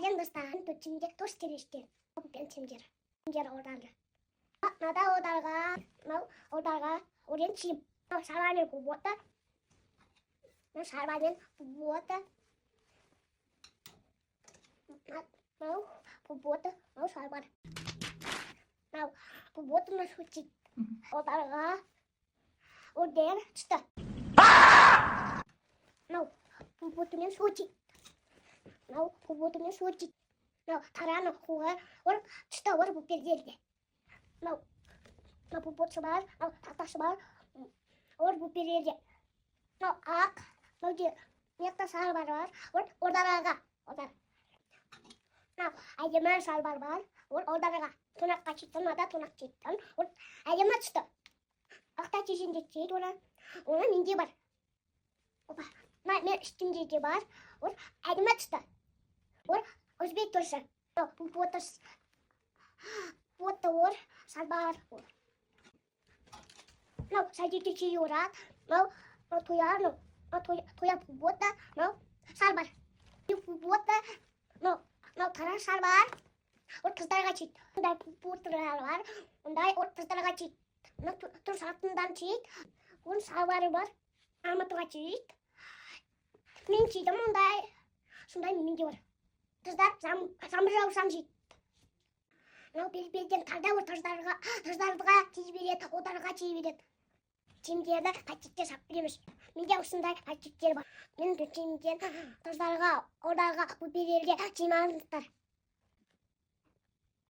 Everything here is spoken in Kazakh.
Ажан достан төчимдек туш тэриштэй. Бен чимжэр. Чимжэр удаал. Надаа удаага урен чим. Шарваны губота. Шарваны губота. Губота. Шарван. Губота на шучи. Удаага. Урден чта. Губота на шучи. Губота на шучи. Тарана хуга. Ор чта ор бупезелде. Бупочбар. Таташбар. Ор бупезелде. Ак. Некта шарвар бар. Удаага. Айдемар шарвар бар. Удаага. Тунак качиттан ада тунак читтан. Айдемар чта. Акта чишинде чит уна минди бар. Опа. Мен штинде бар. Айдемар чта. Өзбек турса. Потос. Потор шарвар. Сайдите чиюрат. Туяно. Туя бота. Шарвар. Бота. Тара шарвар. Кыздарға чит. Ондай путырар бар. Ондай кыздарға чит. Тур сатындан чит. Он шарвары бар. Алматыға чит. Мен читім ондай. Сондай менде бар. Қыздар самыржау жит. Белден тарда ол қыздарға тиз береді, одарға тиз береді. Чимдерді қачеттер сап береміз. Менде осындай қачеттер бар. Мен чимден қыздарға, одарға бұл берерге чимаңыздар.